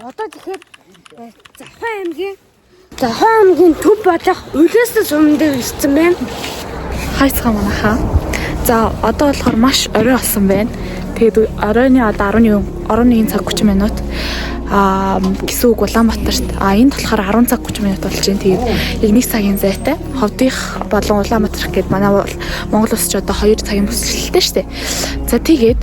Одоо тэгэхээр Завхан аймгийн төв болох Улаастай суман дээр ирсэн байна. Хайцгаа манайхаа. За одоо болохоор маш орой болсон байна. Тэгээд оройны одоо 11 цаг 30 минут гэсэн үг Улаанбаатарт энд болохоор 10 цаг 30 минут болж байна. Тэгээд 1 цагийн зайтай Ховдих болон Улаанбаатар гээд манай Монгол улс ч одоо 2 цагийн бүсэлтэй шүү дээ. За тэгээд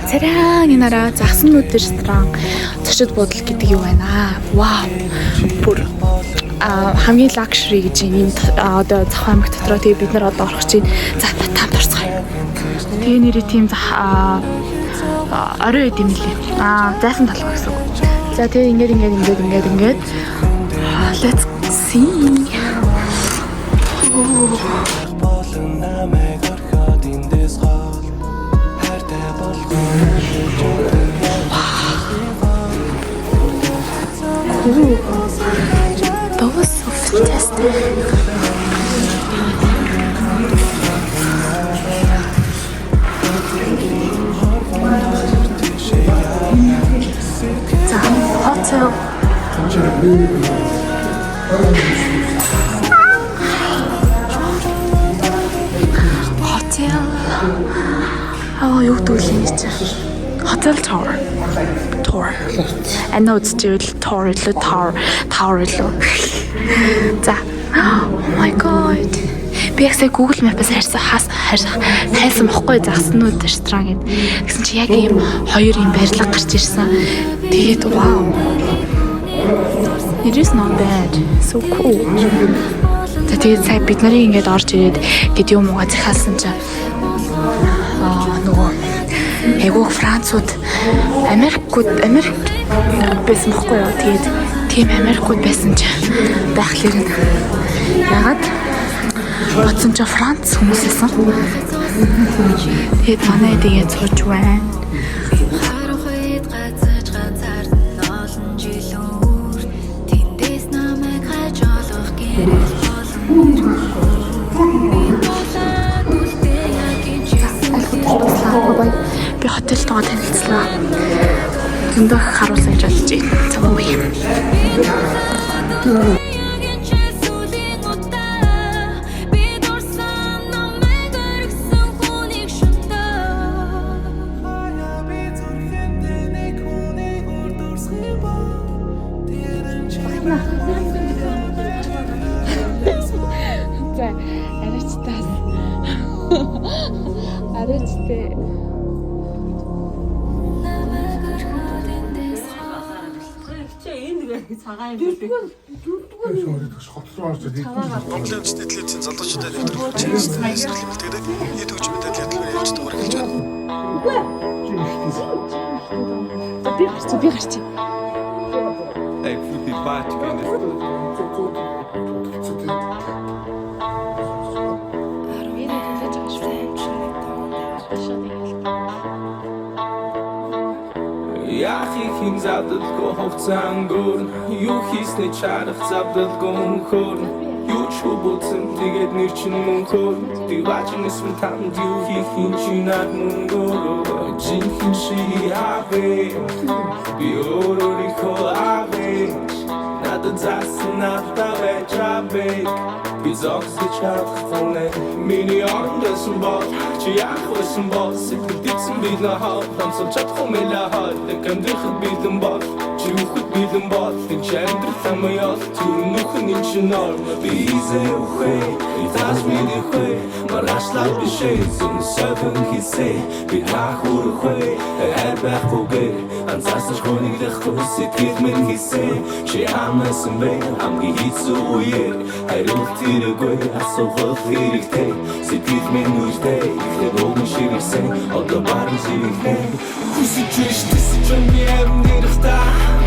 царайнараа загсанууд ресторан зочид буудал гэдэг юу байна. Вау. Бүр хамгийн лакшри гэж юм одоо Завхан аймаг дотроо тэгээ бид нар одоо орох чинь за татам дурцгаая. Тэгээ нэрээ тийм орой идэм лээ. Зайсан толгой гэсэн үг. За тэгээ ингээд let's see. That was so fantastic. It's a hotel. Oh, юу гэдэг юм бэ? Hotel tower. I know it's still tower. За. Oh my god. Би яг Google Map-аас хайсан бохгүй загснууд ресторан гэд. Тэгсэн чи яг ийм хоёр юм барилга гарч ирсэн. Тэгээд wow. It is not bad. So cool. Тэгээд сая бид нарын ингээд орж ирээд гэд юм уу захиалсан чи нөгөө айгуух Францууд Америк байсан бохгүй юу. Тэгээд тийм Америкууд байсан ч байхлаар нь ягаад бодсон ч Франц хүмүүс байсан. Тэгээд манай тэгээд сууж байна. Би хотелд танилцлаа. Зөндөө харуулсан гэж бодож байна. Цамгүй юм. За, арайчтай. Цагаан юм би. Монголын үндэсний телевизийн залуучуудад нэвтрүүлж байгаа. Тэгээд хэд хөгжим мэдээлэл ялж дугаар хэлж байна. Би гарч. Эй, фути бач гэнэ. Яхихин задалгүй хувцаангөр юу хийснэ чарах задалгүй хөр юу ч хубуцэн тэгээд нэр чинь мөнхөр дивачны сүн танд юу хийхин чинад мөнгөр жинхин ши авэ би өөрөөрийнхөө авэ надад засна тавэ чабэ би зогсож чадахгүй миний ондсон бол чи яахсан бол сэтгэлдсэн би нахаа хамсаж чадахгүй мэлаа Кандих битэн бол чи ухт битэн бол την чандр самая түр нухнин чинар бизе ухэ итас миний хэ марашла бишэ зун савэн хисэ би хахур хэ эрбахугэ ансасч хоник дэхтус сэтгэл мэн хисэ чи амнасан бэ амги хицуе хайрул тэрэггүй асуух хэрэгтэй сэтгэл мэн үстэй хэрэг ширсэн одоо барин зивхэ хүсэж When we have nirta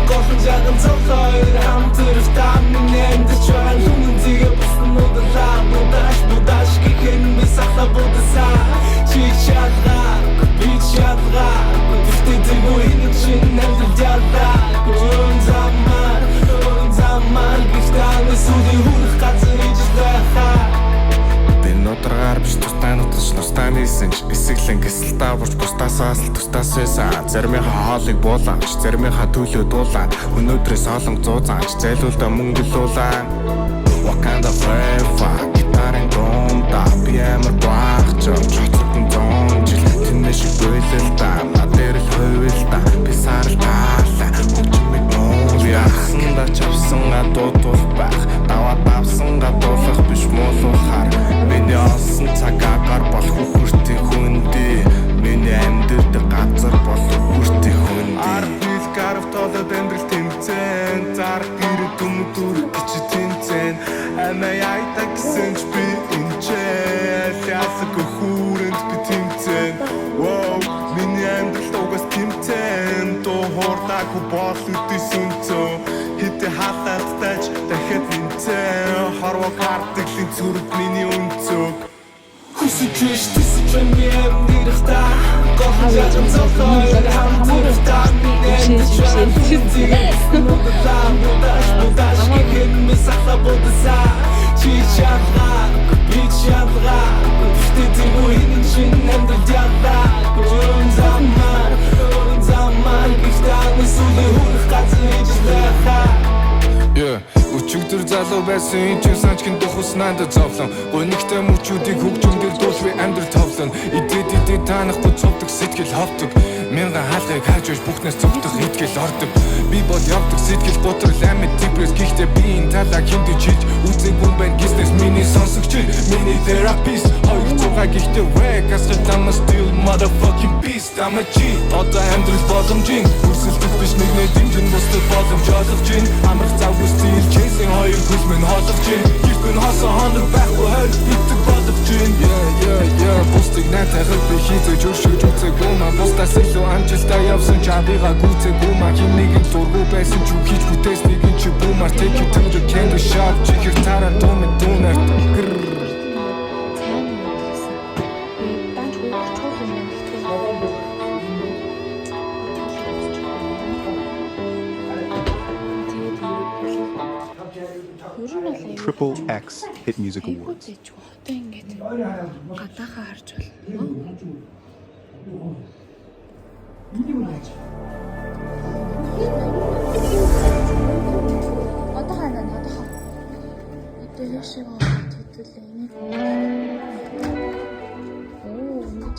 Gochen jagen zolcheur Hamturfta Minen de chwan Hunen tige Bussen oder la Budash Kikin Bisachla Budasa Chichadra Bichadra Difte Digo Hinichin Nelde Djadra Gujun Zaman Арлын гисэл даварч бусдасаас л тусдаас байсан. Заримынхаа хоолыг буулаач, заримынхаа төлөө дуулаа. Өнөөдрөөс олон зузаач, зайлуулда мөнгөлүүлээ. Wakanda forever, гитарын дундаа би амар багч. Чоцсон зон жил тэнэ шиг бүлэл та. Надэр л хувил та, би сарал таалаа. Хөгжмөд муу яхсанда чавсан гадуутул байх. Даваа давсан гадуулах биш муулахаар. Миний олсон цагаагаар бол хүүхэртэй хүндээ. Миний амьд газар бол хүүхэртэй хүндээ. Арбил гарав толоод амьдрал тэмцэн. Зар гэрэг дүмдүр гэж тэмцэн. Амаяй таксэн ч би энчээ. Ясаг хүүрэнд би тэмцэн. Воу, миний амьдрал угаас тэмцэн. Дуу хордаагүй бол үдээсүнцөө. Хитэ хатаад тач дахиад тэмцэн. Хорвоо картиглын зүрх миний үнцөг. Хүсэж тэсэж би амьдэрх та. Гохон жажам цохоор хамтэрх та. Будаш гэх ми сахла бодса. Чи чамра, би чамра. Ты буин чин амьд яда. Гүн заман гихтан сүлээ хүрх газар ижлэха. Өчигдөр залуу байсан энэ ч санчгийн духус надад зовлон. Гонигтай мөчүүдийг хөгжмөөр дуулгүй амьдрал товлон. Идэд таанахгүй цовдөг сэтгэл ховдөг. Мянган хаалгыг хааж байж бүхнээс цогтох итгэл ордог. Би бол явдаг сэтгэл готрол амьд депресс. Гэхдээ би энэ талаа хиндэж чилж үзээгүй байна гиснес миний сонсогч миний therapist. Хоёр цугаа гэхдээ wake асгал тамас still motherfucking beast. I'm a G. Одоо амьдрал боломжийн хүсэлтэх биш нэгнээ дэмжин бусдад боломж олгож гин. Амрах завгүй стил chasing хоёр хөл минь хоолгож гин. Гэрхэн хасаа хоног байхгүй хойд битэг болгож гин. Yeah бусдыг найтайхад би хийзэж өршөж үзээгүй маа. Бусдаас илүү амжилтаа явсан чабига гүцээгүй маа. Хин нэгэн дургу байсан ч үхийж бүтээс нэгэн чи бούμар. Take you to the candy shop. Чихэр тараа дүүмэн дүүнарт. Triple X Hit Music Awards. Одоо ингэж гадаахаа харж болно. Одоо ханаа одоо яшиг төдөлөө энийг ингэж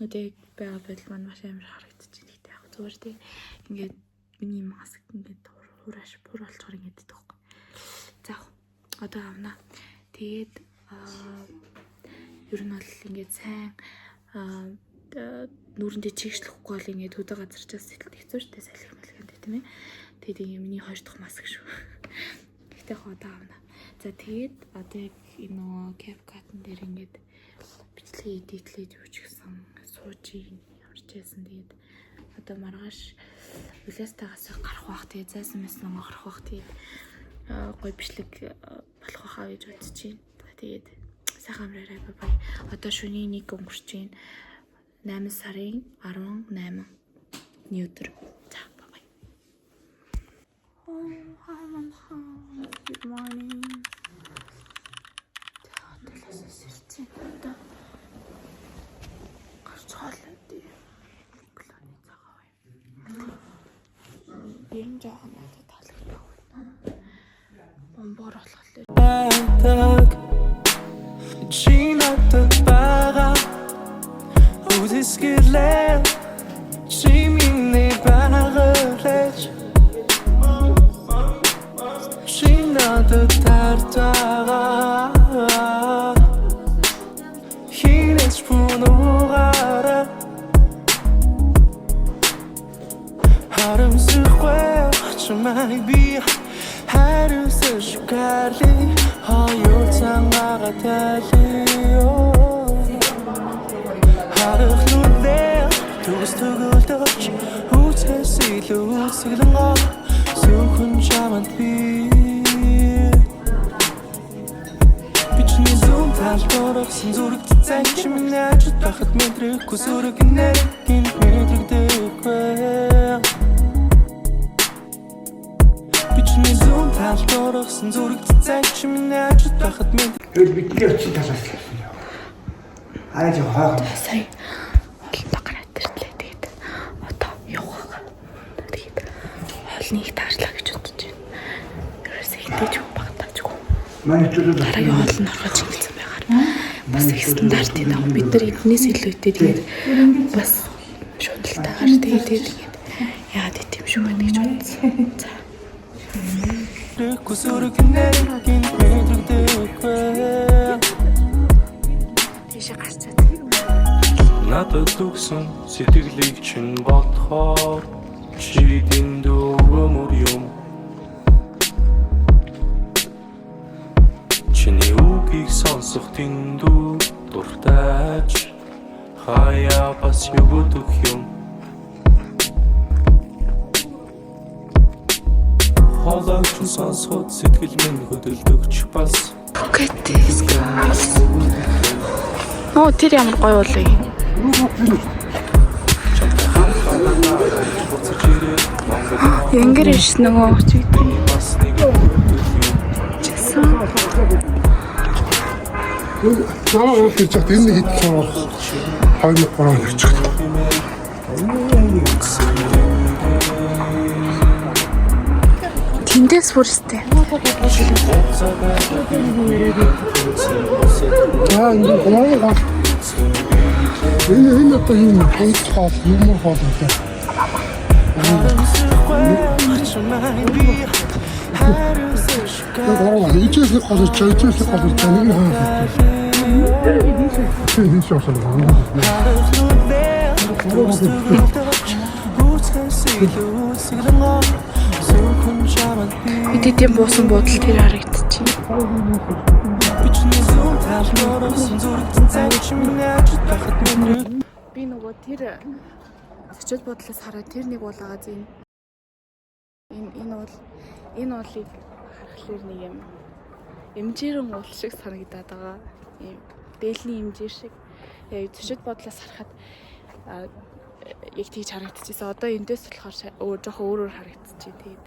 Өдөө байгаа байдал маань маш амар харагдаж байна. Гэтэ яг зүгээр тийм ингээд миний маск ингээд хуураш бүр болчоор ингээд идэх байхгүй. За одоо авна. Тэгээд ер нь бол ингээд сайн нүрэндээ чигшлэхгүй бол ингээд хөдөө газарчаас сэтгэл хэцүү штэй салхи мэлгэндэ тийм ээ. Тэгээд ингээд миний хоёр дахь маск шүү. Гэтэ одоо авна. За тэгээд одоо яг энэ CapCut-н дээр ингээд бичлэгээ эдитлээд юу ч гэсэн сууж ямарч яасан. Тэгээд одоо маргааш улаастаагаас гарах бах. Тэгээд зайсан мэснэ гарах бах. Тэгээд гой бичлэг болох байхаа гэж бодож байна. Тэгээд сайхан амраарай бай. Одоо шөнийн 1 өнгөрч байна. 8 сарын 18 өдөр. За бай. Good morning. Одоо гарцгаалаа. Клоны цагаа бай. Ийм жоохон надад таалагддаг байна. Бомбоор болохлээ. Чи надад байгаа. Үдисгэлээ. Чи миний байгаач. Чи надад тартаа. чамайг би хайрсан шүкали хоёр цангаага тайлээ харахлуудээ түс төгөлдөж үцээс илүү үсгэлэн гоо сүхэн чамд би бичний зүүн талбарсан зүрх цэцэн чимнээ ажид бахад мэдрэхгүй зүрх нэргэн мэдрэгдэхгүй бичний зүүн талбарсан зүрх цэцэн чимнээ ажид бахад мэдрэг Тэгэл бидний очиж талаас ирсэн яа. Арай жоо хойхон. Сая олонтоо гараад ирлээ. Тэгээд одоо явах. Тэгээд олныг таашлаа гэж бодож байна. Ерөөсөө хитэж багтаажгүй. Манай төлөө Дараагийн олон оргож хэлсэн байгаар бас их стандартын дагуу бид нар эднээс илүүтэй тэгээд бас шуудалтайгаар тэгээд яагаад идэм шүү гэж бодсон. За. Тийшээ гарчаад. Надад өгсөн сэтгэлийг чинь бодохоор чи дэндүү өмөр юм чиний үгийг сонсох дэндүү дуртайч хаяа бас югдөх юм хоолойч сонсоход сэтгэл минь хөдөлдөгч бас Оо тэр ямар гоё болоо. Янгэр иш нөгөө чигтэй. Чигсэн. Наа гэж чад энэ хит цаа 2003 онд ирчих. Тэндээс бүрстэй. Аа энэ гоо. Энэ одоо юм хол юм хол гэдэг. Аа ичээс нэг гол чайчээс гол чаныг хаа. Тийм шоусоо. Эдийн буусан буудал тэр харагдчих. Би нөгөө тэр зочид бодлоос хараад тэр нэг болоогоо зин. Энэ уулыг харахаар нэг юм эмжирэн уул шиг санагдаад байгаа. Ийм дээлний эмжир шиг. Зочид бодлоос харахад яг тийж харагдчихсан. Одоо эндээс болохоор жоохон өөрөөр харагдчихжээ. Тэгээд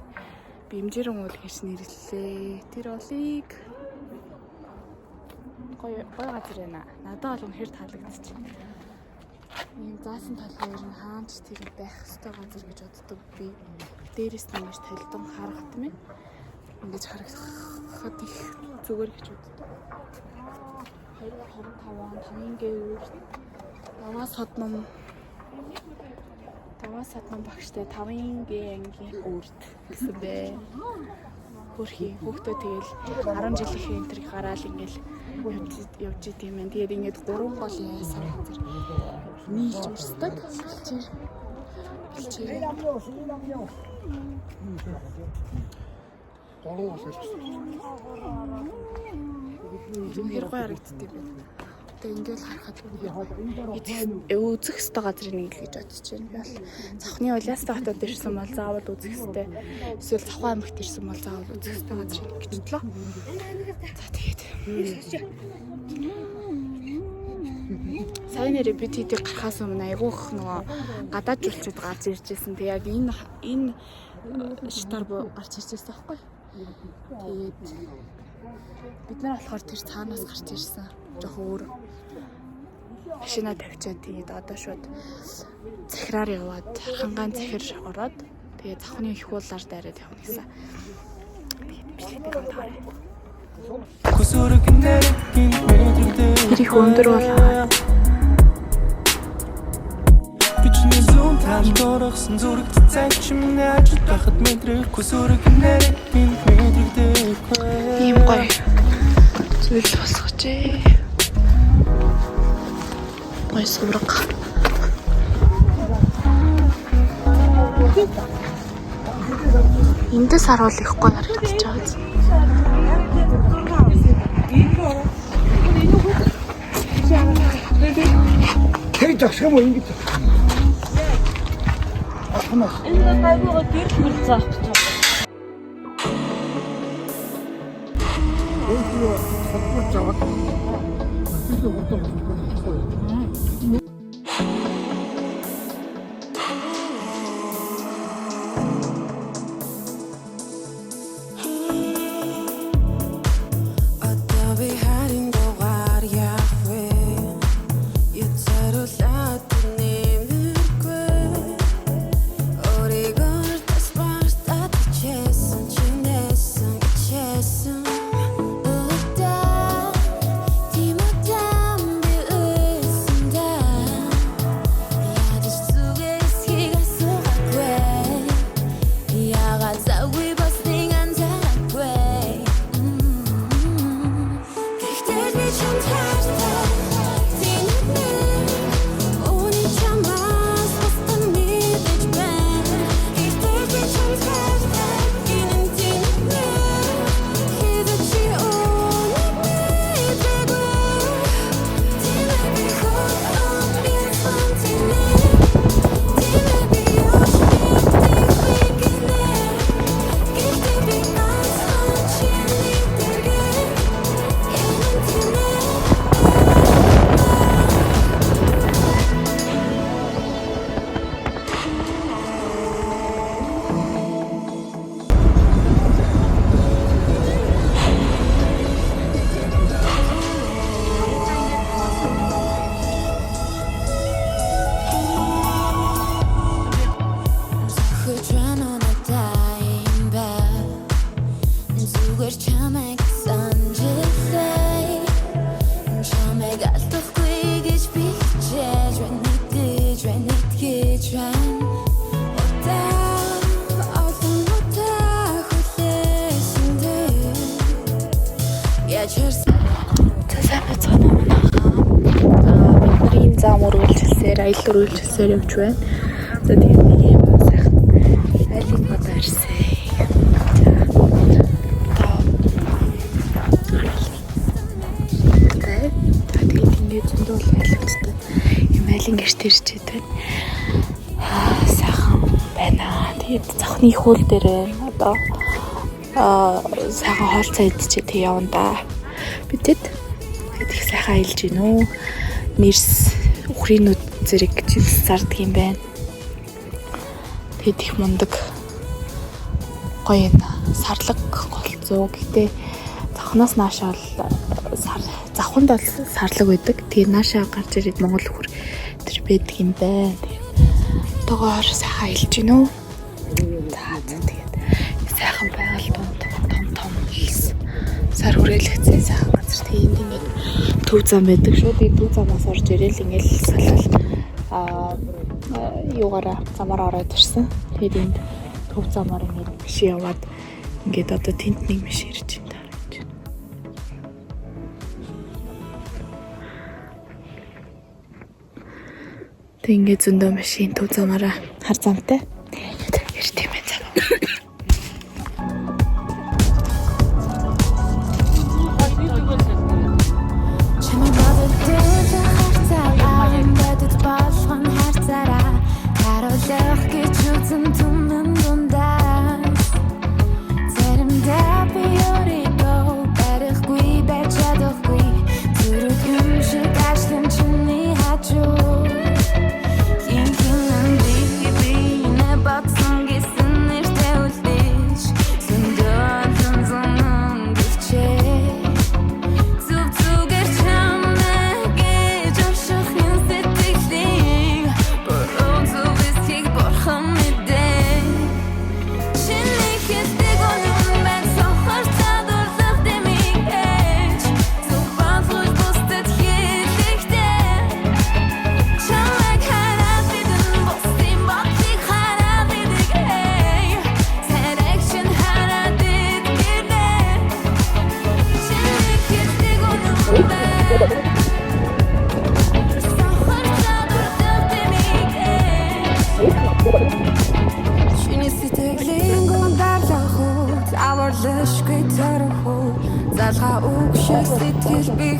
би эмжирэн уул гэж нэрлэлээ. Тэр олыг гоё газар байна. Надад бол үнэхээр таалагдчихэв. Ийм заасан толгой ер нь хаанч тэр байх ёстой газар гэж боддог би. Дээрээс нь ингэж талдан харахад юм. Ингэж харахад их зүгээр гэж боддог. 2025 онд хамгийн гෑвэр Таваас садман багштай 5-ын Г ангийн үрд гэсэн бэ. Хөрхи хүүхдөө тэгэл 10 жилийн энтриг гараал ингээл явж идэм юм. Тэгээд ингээд 3 гол яасан газар нийлж урсдаг. Бэлчээр. Гол ус. Үнээр гоё харагддаг юм. Тэгээд ингээл харахад үзэх ёстой газрыг нэг л гэж бодож байна. Би бол Цавхны Улаастай хотод ирсэн бол заавал үзэх ёстой. Эсвэл Цавхан аймагт ирсэн бол заавал үзэх ёстой газрыг гэж бодлоо. За тэгээд сайн нэрээ бид хэдийг гарахаас өмнө айгүйх нөгөө гадаад жуулчууд гарч ирж байсан. Тэг яг энэ шитар гарч ирж байсан байхгүй. Тэгээд бид нар болохоор тэр цаанаас гарч ирсэн. Жохон өөр машина тавьчаад тэгээд одоо шууд захираар яваад хангаан захир ороод тэгээд Цавхны их уулаар дайраад явна гэсэн. Тэр их өндөр болоо. Бичний зүүн талбарсан зүрх цэцэн чимнээ ажид бахад мэдрэхгүй зүрх нэргэн мэдрэгдэхгүй Ийм гоё зүйл босгожээ. Гоё сурга. Эндээс харуул их гоё харагдаж байгаа. Тэг зогсох юм уу ингэж? Энэ гайвуугаа гэр хөл заах гэж байна. Аялал үргэлжилсээр явж байна. За тэгээд нэг юм сайхан айлын бодоо ирсэн. Тэгээд ингээд зөндөө айлгчтай юм айлын гэрт ирчээд байна. Сайхан байна. Тэгээд цахны хөл дээр одоо сайхан хоол цай идчихэд явна да. Бидэд их сайхан аялж гин үү. Нэрс ухрийнүүд зэрэг жилс зардаг юм байна. Тэгэд их мундаг гоё юм. Сарлаг голцоо. Гэтэ завхнаас наашаа бол завханд бол сарлаг байдаг. Тэгээ наашаа гарч ирээд Монгол өхөр тэр байдаг юм байна. Тэгээд тоогоор сайхан аялж гин үү. За тэгээд сайхан байгаль донд том сар хүрээлэгцэн сайхан газар. Тэгээд ингээд төв зам байдаг шүү. Тэгээд төв замаас орж ирээл ингээд салхал юугаараа замаар ороод ирсэн. Тэгээд энд төв замаар ингээд биш яваад ингээд одоо тент нэг биш ирж байна. Тэг ингээд зөндөө машин төв замаараа хар замтай. Тэгээд ирж тийм байх.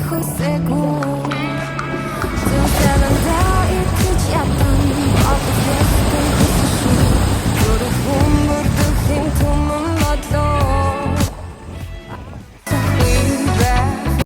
bajo seguro.